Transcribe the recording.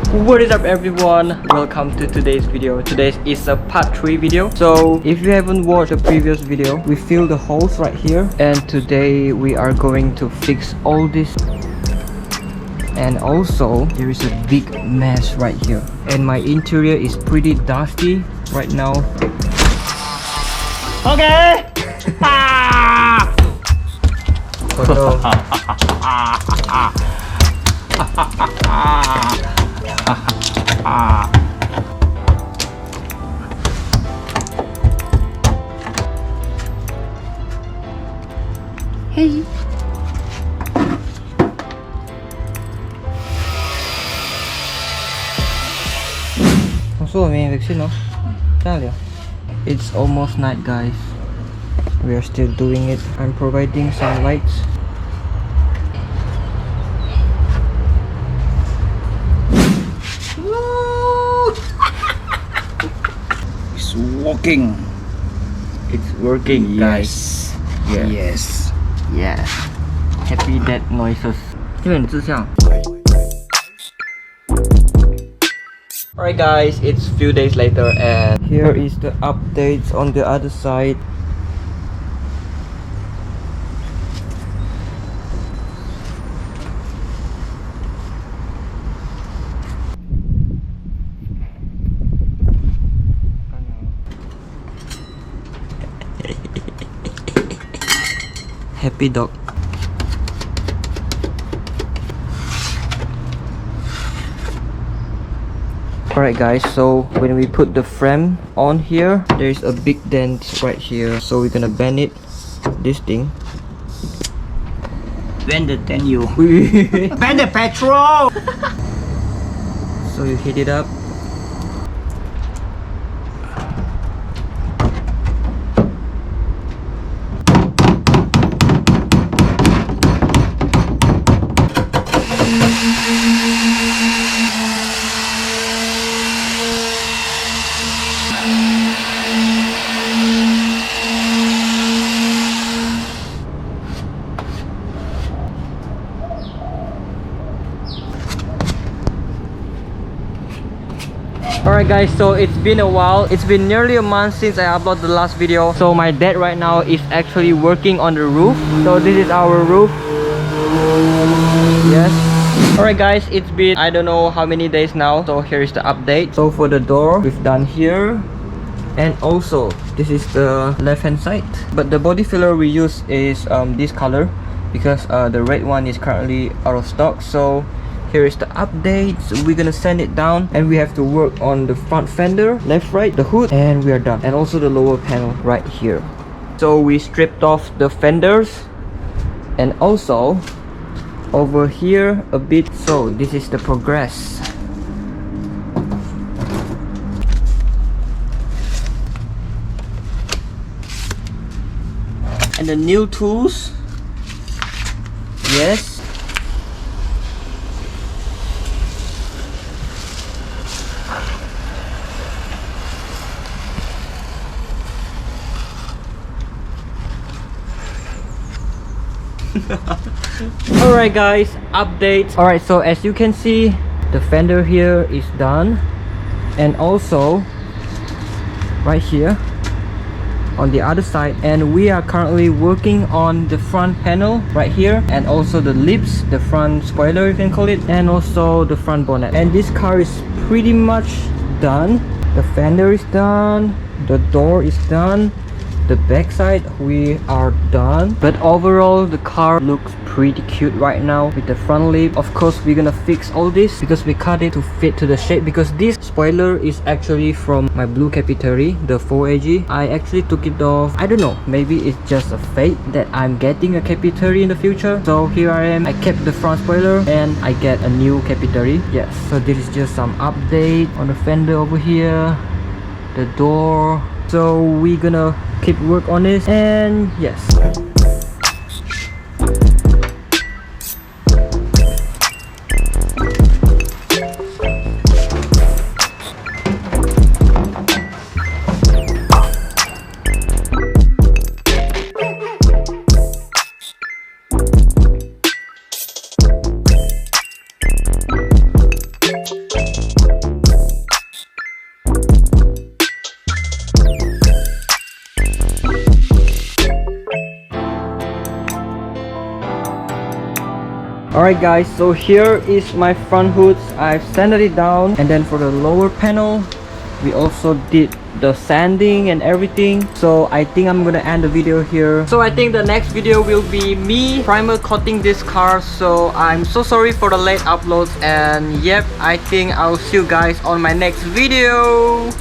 What is up everyone, welcome to today's video. Today is a part 3 video. So if you haven't watched the previous video, we filled the holes right here, and today we are going to fix all this. And also there is a big mess right here, and my interior is pretty dusty right now. Okay. Oh no. Hey. It's almost night, guys. We are still doing it. I'm providing some lights. It's working. It's working, guys. Yes. Yeah. Happy dead noises. Alright guys, it's few days later and here is the updates on the other side. Happy dog. Alright guys, so when we put the frame on here, there's a big dent right here, so we're gonna bend it, this thing. When the then you when the petrol. So you heat it up. Alright guys, so it's been a while. It's been nearly a month since I uploaded the last video. So my dad right now is actually working on the roof. So this is our roof. Yes. Alright guys, it's been I don't know how many days now. So here is the update. So for the door, we've done here. And also, this is the left hand side. But the body filler we use is this color, because the red one is currently out of stock. So here is the update. So we're gonna send it down, and we have to work on the front fender, left, right, the hood, and we are done. And also the lower panel right here. So we stripped off the fenders, and also over here a bit. So this is the progress. And the new tools. Yes. Alright guys, update. Alright, so as you can see, the fender here is done, and also right here on the other side, and we are currently working on the front panel right here, and also the lips, the front spoiler you can call it, and also the front bonnet. And this car is pretty much done. The fender is done, the door is done, the back side we are done. But overall the car looks pretty cute right now with the front lip. Of course we're gonna fix all this because we cut it to fit to the shape, because this spoiler is actually from my blue KP30, the 4AG. I actually took it off. I don't know, maybe it's just a fate that I'm getting a KP30 in the future. So here I am. I kept the front spoiler and I get a new KP30. Yes, so this is just some update on the fender over here, the door. So we're gonna keep work on this, and yes. Alright guys, so here is my front hoods. I've sanded it down, and then for the lower panel we also did the sanding and everything. So I think I'm gonna end the video here. So I think the next video will be me primer coating this car. So I'm so sorry for the late uploads, and yep, I think I'll see you guys on my next video.